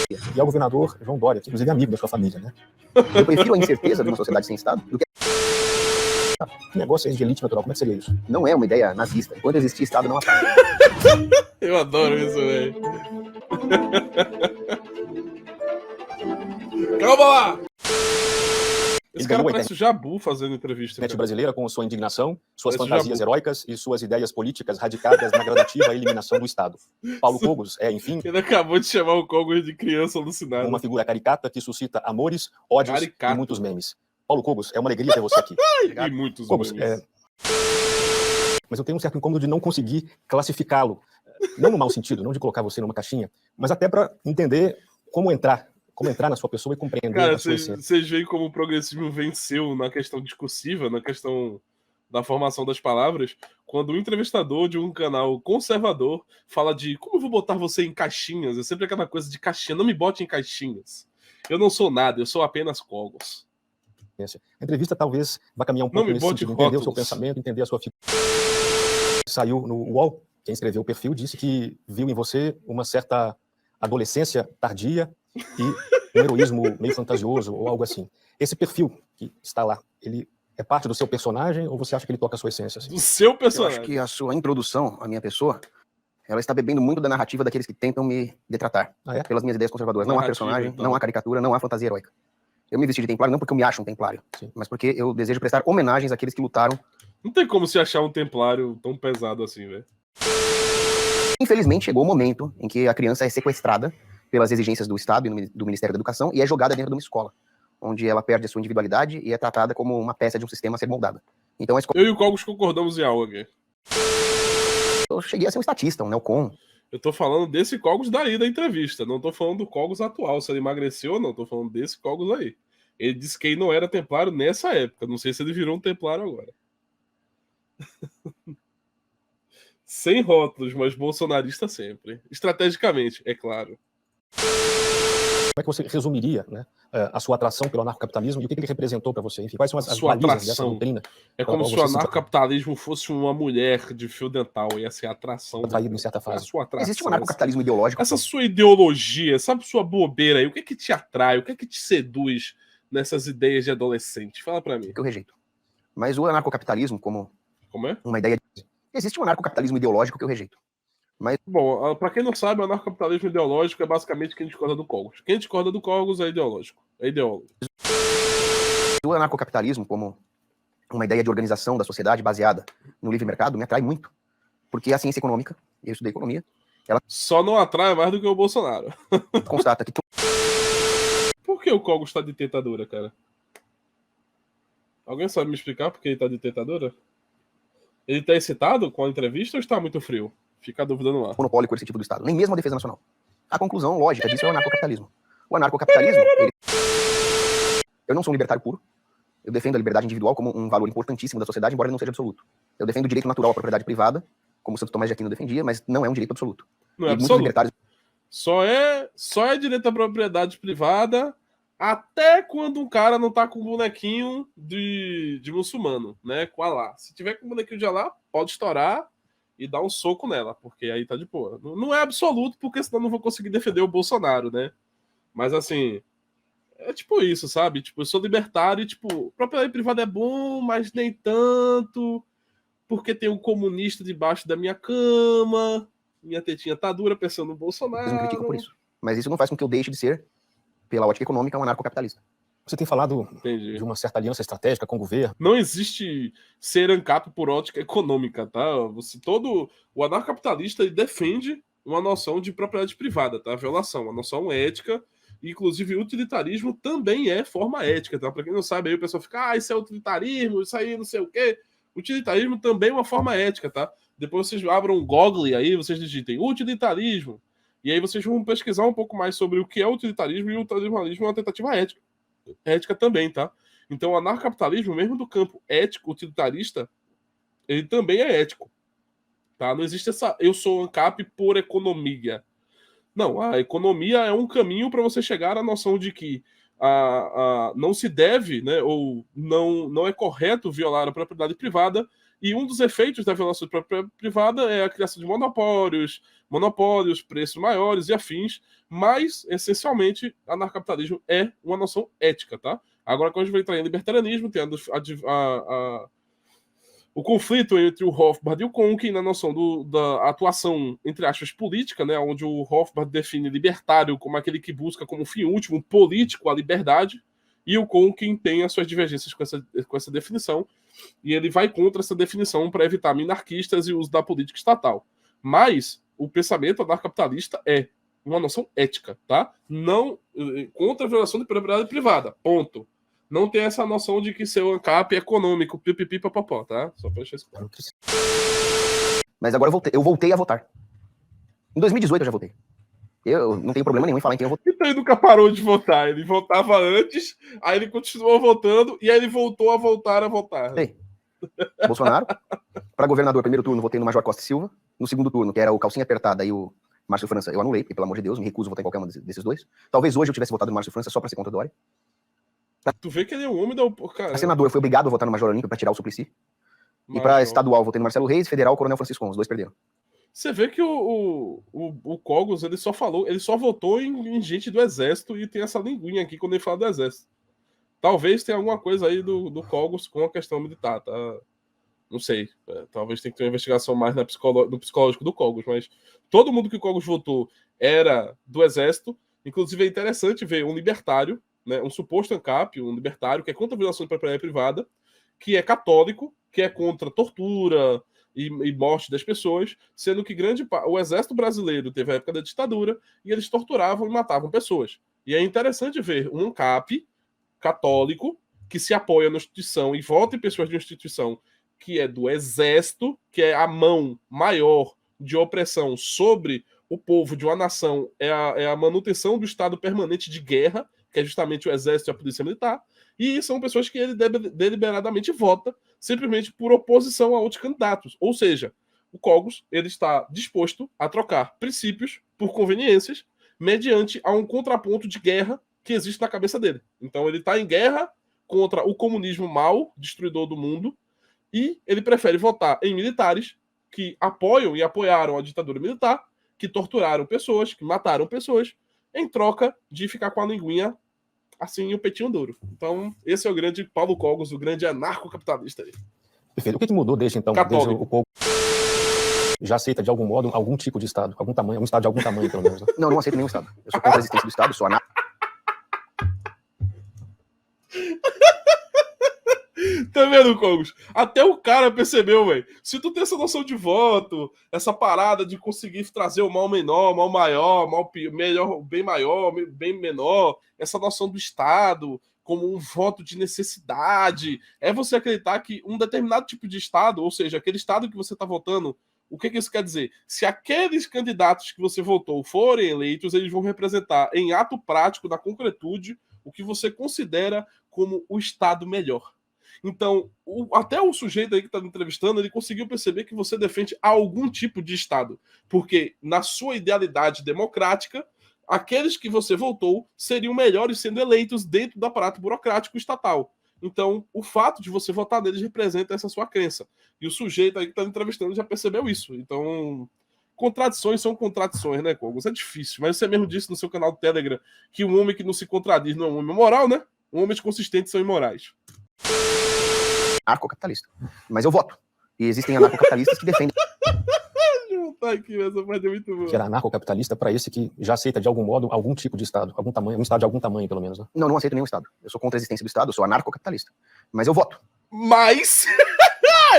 E é o governador João Dória, que inclusive é amigo da sua família, né? Eu prefiro a incerteza de uma sociedade sem Estado do que... Que negócio é de elite natural? Como é que seria isso? Não é uma ideia nazista. Enquanto existir Estado, não há paz. Eu adoro isso, velho. Calma lá! Esse cara parece o Jabu fazendo entrevista. A brasileira com sua indignação, suas fantasias heróicas e suas ideias políticas radicadas na gradativa eliminação do Estado. Paulo Cogos é, enfim... Ele acabou de chamar o Cogos de criança alucinada. Uma figura caricata que suscita amores, ódios e muitos memes. Paulo Cogos, é uma alegria ter você aqui. E muitos Cogos, memes. Mas eu tenho um certo incômodo de não conseguir classificá-lo. Não no mau sentido, não de colocar você numa caixinha, mas até para entender como entrar na sua pessoa e compreender a sua essência. Vocês veem como o progressismo venceu na questão discursiva, na questão da formação das palavras, quando um entrevistador de um canal conservador fala de como eu vou botar você em caixinhas. É sempre aquela coisa de caixinha, não me bote em caixinhas. Eu não sou nada, eu sou apenas Cogos. A entrevista talvez vá caminhar um pouco nesse sentido, entender o seu pensamento, entender a sua figura. Saiu no UOL, quem escreveu o perfil disse que viu em você uma certa adolescência tardia e um heroísmo meio fantasioso ou algo assim. Esse perfil que está lá, ele é parte do seu personagem ou você acha que ele toca a sua essência? Assim? Do seu personagem. Eu acho que a sua introdução à minha pessoa, ela está bebendo muito da narrativa daqueles que tentam me detratar pelas minhas ideias conservadoras. Não há personagem, então. Não há caricatura, não há fantasia heróica. Eu me vesti de templário não porque eu me acho um templário, mas porque eu desejo prestar homenagens àqueles que lutaram. Não tem como se achar um templário tão pesado assim, velho. Infelizmente, chegou o momento em que a criança é sequestrada pelas exigências do Estado e do Ministério da Educação e é jogada dentro de uma escola, onde ela perde a sua individualidade e é tratada como uma peça de um sistema a ser moldada. Então, a escola... Eu e o Cogos concordamos em algo aqui. Eu cheguei a ser um estatista, um neocon. Eu tô falando desse Cogos daí da entrevista, não tô falando do Cogos atual, se ele emagreceu ou não, tô falando desse Cogos aí. Ele disse que ele não era templário nessa época, não sei se ele virou um templário agora. Sem rótulos, mas bolsonarista sempre. Estrategicamente, é claro. Como é que você resumiria, né, a sua atração pelo anarcocapitalismo e o que ele representou para você? Enfim, quais são as balizas dessa doutrina? É como se o anarcocapitalismo fosse uma mulher de fio dental, ia ser a atração. Atraído em certa fase. Existe um anarcocapitalismo ideológico? Essa sua ideologia, sabe sua bobeira aí? O que é que te atrai? O que é que te seduz nessas ideias de adolescente? Fala para mim. Que eu rejeito. Mas o anarcocapitalismo como é? Uma ideia... Existe um anarcocapitalismo ideológico que eu rejeito. Mas... Bom, para quem não sabe, o anarcocapitalismo ideológico é basicamente quem discorda do Cogos. Quem discorda do Cogos é ideológico. É ideólogo. O anarcocapitalismo como uma ideia de organização da sociedade baseada no livre mercado me atrai muito. Porque a ciência econômica, eu estudei economia, ela... Só não atrai mais do que o Bolsonaro. Constata que... Por que o Cogos está de ditadura, cara? Alguém sabe me explicar por que ele está de ditadura? Ele está excitado com a entrevista ou está muito frio? Fica a dúvida no ar. Monopólio coercitivo do Estado, nem mesmo a defesa nacional. A conclusão lógica disso é o anarcocapitalismo. O anarcocapitalismo... Eu não sou um libertário puro. Eu defendo a liberdade individual como um valor importantíssimo da sociedade, embora ele não seja absoluto. Eu defendo o direito natural à propriedade privada, como Santo Tomás de Aquino defendia, mas não é um direito absoluto. Não é absoluto. Libertários... Só é direito à propriedade privada até quando um cara não tá com um bonequinho de muçulmano, né? Com Alá. Se tiver com um bonequinho de Alá, pode estourar e dar um soco nela, porque aí tá de boa. Não é absoluto, porque senão não vou conseguir defender o Bolsonaro, né? Mas assim, é tipo isso, sabe? Tipo, eu sou libertário e, tipo, propriedade privada é bom, mas nem tanto, porque tem um comunista debaixo da minha cama, minha tetinha tá dura pensando no Bolsonaro. Eu não critico por isso. Mas isso não faz com que eu deixe de ser, pela ótica econômica, um anarcocapitalista. Você tem falado de uma certa aliança estratégica com o governo. Não existe ser ANCAP por ótica econômica, tá? O anarcocapitalista defende uma noção de propriedade privada, tá? Violação, uma noção ética, e inclusive utilitarismo também é forma ética, tá? Para quem não sabe, aí o pessoal fica, isso é utilitarismo, isso aí não sei o quê. Utilitarismo também é uma forma ética, tá? Depois vocês abram um Google aí, vocês digitem utilitarismo, e aí vocês vão pesquisar um pouco mais sobre o que é utilitarismo, e o utilitarismo é uma tentativa ética. Ética também, tá? Então o anarcocapitalismo, mesmo do campo ético, utilitarista, ele também é ético, tá? Não existe eu sou ANCAP por economia. Não, a economia é um caminho para você chegar à noção de que não se deve, né, ou não é correto violar a propriedade privada E um dos efeitos da violação de propriedade privada é a criação de monopólios, preços maiores e afins, mas, essencialmente, anarcocapitalismo é uma noção ética, tá? Agora, quando a gente vai entrar em libertarianismo, tem o conflito entre o Rothbard e o Conkin na noção da atuação, entre aspas, política, né, onde o Rothbard define libertário como aquele que busca como fim último político a liberdade, e o Conkin tem as suas divergências com essa definição, e ele vai contra essa definição para evitar minarquistas e o uso da política estatal. Mas o pensamento anarcocapitalista é uma noção ética, tá? Não contra a violação de propriedade privada, ponto. Não tem essa noção de que seu ANCAP é econômico, pipipi, papapó, tá? Só pra deixar isso claro. Mas agora eu voltei a votar. Em 2018 eu já votei. Eu não tenho problema nenhum em falar em quem eu votei. Então ele nunca parou de votar. Ele votava antes, aí ele continuou votando, e aí ele voltou a voltar a votar. Ei, Bolsonaro. Para governador, primeiro turno, votei no Major Costa e Silva. No segundo turno, que era o Calcinha Apertada e o Márcio França, eu anulei, porque, pelo amor de Deus, me recuso a votar em qualquer um desses dois. Talvez hoje eu tivesse votado no Márcio França só pra ser contra o Dória. Tu vê que ele é um homem da... Cara, a senador, eu fui obrigado a votar no Major Olímpio pra tirar o Suplicy. E pra estadual, votei no Marcelo Reis, federal, o Coronel Francisco, os dois perderam. Você vê que o Cogos, ele só votou em gente do Exército e tem essa linguinha aqui quando ele fala do Exército. Talvez tenha alguma coisa aí do Cogos com a questão militar, tá? Não sei. Talvez tenha que ter uma investigação mais no psicológico do Cogos, mas todo mundo que o Cogos votou era do Exército. Inclusive é interessante ver um libertário, né, um suposto ANCAP, um libertário, que é contra a violação de propriedade privada, que é católico, que é contra tortura e morte das pessoas, sendo que o exército brasileiro teve a época da ditadura e eles torturavam e matavam pessoas. E é interessante ver um ANCAP católico que se apoia na instituição e vota em pessoas de uma instituição que é do exército, que é a mão maior de opressão sobre o povo de uma nação, é a manutenção do estado permanente de guerra, que é justamente o exército e a polícia militar, e são pessoas que ele deliberadamente vota simplesmente por oposição a outros candidatos. Ou seja, o Cogos ele está disposto a trocar princípios por conveniências mediante a um contraponto de guerra que existe na cabeça dele. Então ele está em guerra contra o comunismo mau, destruidor do mundo, e ele prefere votar em militares que apoiam e apoiaram a ditadura militar, que torturaram pessoas, que mataram pessoas, em troca de ficar com a linguinha assim, o petinho duro. Então, esse é o grande Paulo Cogos, o grande anarcocapitalista aí. Perfeito. O que mudou desde então? Desde o Cogos já aceita, de algum modo, algum tipo de Estado, algum tamanho, um Estado de algum tamanho, pelo menos, né? Não aceito nenhum Estado. Eu sou contra a existência do Estado, sou anarco. Tá vendo, Cogos? Até o cara percebeu, velho. Se tu tem essa noção de voto, essa parada de conseguir trazer o mal menor, mal maior, mal melhor, bem maior, bem menor, essa noção do Estado como um voto de necessidade, é você acreditar que um determinado tipo de Estado, ou seja, aquele Estado que você tá votando, o que isso quer dizer? Se aqueles candidatos que você votou forem eleitos, eles vão representar em ato prático, na concretude, o que você considera como o Estado melhor. Então, até o sujeito aí que está me entrevistando, ele conseguiu perceber que você defende algum tipo de Estado. Porque, na sua idealidade democrática, aqueles que você votou seriam melhores sendo eleitos dentro do aparato burocrático estatal. Então, o fato de você votar neles representa essa sua crença. E o sujeito aí que está me entrevistando já percebeu isso. Então, contradições são contradições, né, Cogos? É difícil. Mas você mesmo disse no seu canal do Telegram que um homem que não se contradiz não é um homem moral, né? Homens consistentes são imorais. Anarcocapitalista. Mas eu voto. E existem anarcocapitalistas que defendem. Tá aqui, essa parte é muito boa. Que era anarcocapitalista para esse que já aceita, de algum modo, algum tipo de Estado, algum tamanho, um Estado de algum tamanho, pelo menos, né? Não aceito nenhum Estado. Eu sou contra a existência do Estado, eu sou anarcocapitalista. Mas eu voto. Mas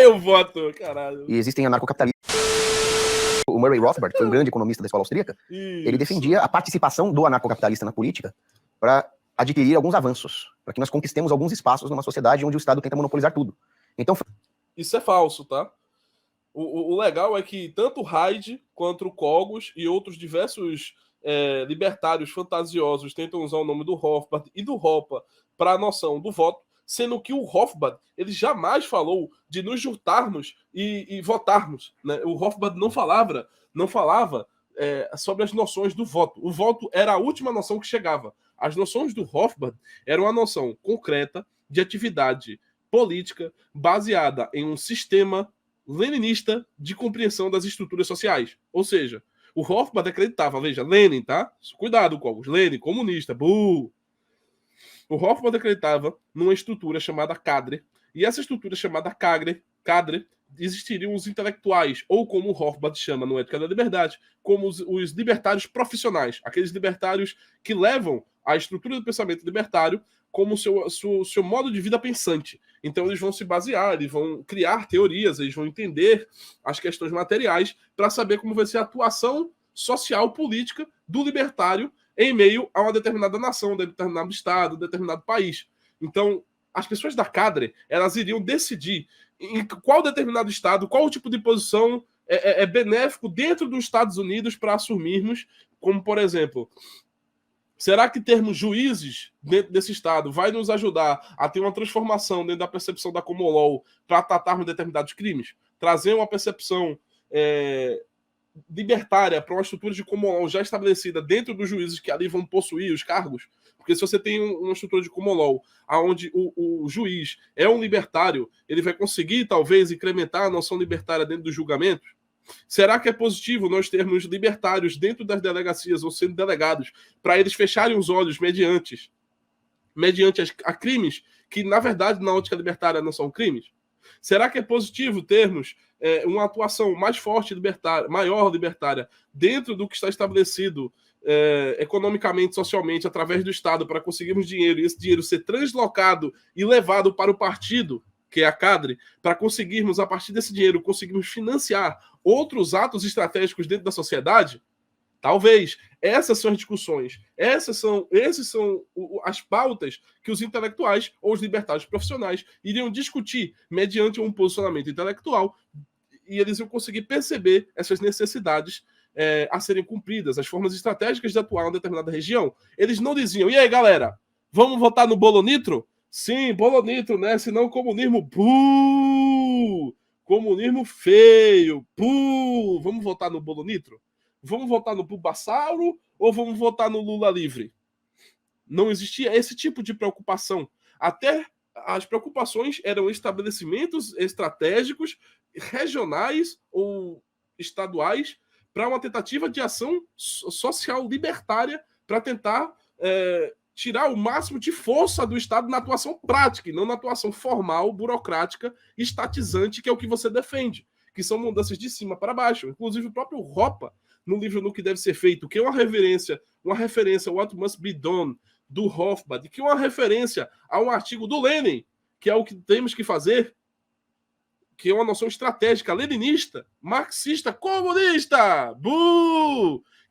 eu voto, caralho. E existem anarcocapitalistas. O Murray Rothbard, que foi um grande economista da escola austríaca, ele defendia a participação do anarcocapitalista na política para adquirir alguns avanços, para que nós conquistemos alguns espaços numa sociedade onde o Estado tenta monopolizar tudo. Então, isso é falso, tá? O legal é que tanto o Hyde quanto o Cogos e outros diversos libertários fantasiosos tentam usar o nome do Rothbard e do Hoppe para a noção do voto, sendo que o Rothbard ele jamais falou de nos juntarmos e votarmos, né? O Rothbard não falava sobre as noções do voto. O voto era a última noção que chegava. As noções do Rothbard eram a noção concreta de atividade política baseada em um sistema leninista de compreensão das estruturas sociais. Ou seja, o Hofbard acreditava, veja, Lenin, tá? Cuidado, Cogos, Lenin, comunista, buh! O Hofbard acreditava numa estrutura chamada cadre, e essa estrutura chamada cadre, existiriam os intelectuais, ou como o Hofbard chama no Ética da Liberdade, como os libertários profissionais, aqueles libertários que levam a estrutura do pensamento libertário como seu modo de vida pensante. Então eles vão se basear, eles vão criar teorias, eles vão entender as questões materiais para saber como vai ser a atuação social, política do libertário em meio a uma determinada nação, um determinado estado, um determinado país. Então, as pessoas da cadre, elas iriam decidir em qual determinado estado, qual tipo de posição é benéfico dentro dos Estados Unidos para assumirmos, como, por exemplo, será que termos juízes dentro desse estado vai nos ajudar a ter uma transformação dentro da percepção da common law para tratarmos determinados crimes? Trazer uma percepção libertária para uma estrutura de common law já estabelecida dentro dos juízes que ali vão possuir os cargos? Porque se você tem uma estrutura de common law onde o juiz é um libertário, ele vai conseguir, talvez, incrementar a noção libertária dentro dos julgamentos? Será que é positivo nós termos libertários dentro das delegacias ou sendo delegados para eles fecharem os olhos mediante a crimes que, na verdade, na ótica libertária não são crimes? Será que é positivo termos uma atuação mais forte, maior libertária, dentro do que está estabelecido economicamente, socialmente, através do Estado, para conseguirmos dinheiro, e esse dinheiro ser translocado e levado para o partido, que é a cadre, para conseguirmos, a partir desse dinheiro, conseguirmos financiar outros atos estratégicos dentro da sociedade? Talvez. Essas são as discussões. Essas são as pautas que os intelectuais ou os libertários profissionais iriam discutir mediante um posicionamento intelectual, e eles iam conseguir perceber essas necessidades a serem cumpridas, as formas estratégicas de atuar em uma determinada região. Eles não diziam, e aí, galera, vamos votar no Bolonitro? Sim, Bolonitro, né? Senão comunismo, puh! Comunismo feio, puh! Vamos votar no Bolonitro? Vamos votar no Bulbasauro ou vamos votar no Lula livre? Não existia esse tipo de preocupação. Até as preocupações eram estabelecimentos estratégicos, regionais ou estaduais, para uma tentativa de ação social libertária, para tentar tirar o máximo de força do Estado na atuação prática, e não na atuação formal, burocrática, estatizante, que é o que você defende, que são mudanças de cima para baixo. Inclusive o próprio Ropa, no livro No Que Deve Ser Feito, que é uma referência What Must Be Done, do Hofbard, que é uma referência a um artigo do Lenin, que é o que temos que fazer, que é uma noção estratégica leninista, marxista, comunista,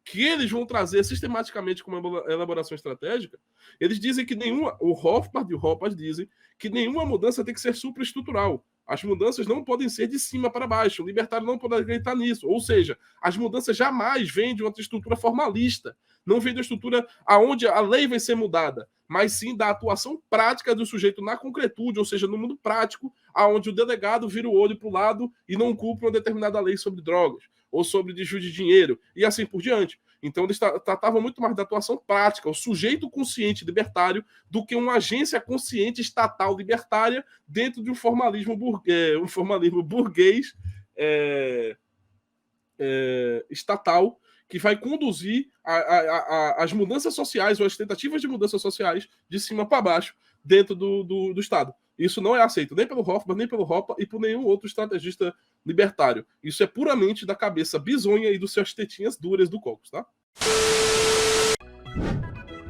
que eles vão trazer sistematicamente como elaboração estratégica. Eles dizem que o Hofbard e o Hofbard dizem que nenhuma mudança tem que ser supraestrutural. As mudanças não podem ser de cima para baixo. O libertário não pode acreditar nisso. Ou seja, as mudanças jamais vêm de uma estrutura formalista. Não vem de uma estrutura onde a lei vai ser mudada, mas sim da atuação prática do sujeito na concretude, ou seja, no mundo prático, aonde o delegado vira o olho para o lado e não cumpre uma determinada lei sobre drogas, ou sobre desvio de dinheiro, e assim por diante. Então eles tratavam muito mais da atuação prática, o sujeito consciente libertário, do que uma agência consciente estatal libertária dentro de um formalismo burguês estatal, que vai conduzir as mudanças sociais, ou as tentativas de mudanças sociais, de cima para baixo, dentro do Estado. Isso não é aceito nem pelo Hofbard, nem pelo Ropa e por nenhum outro estrategista libertário. Isso é puramente da cabeça bizonha e dos seus tetinhas duras do Cocos, tá?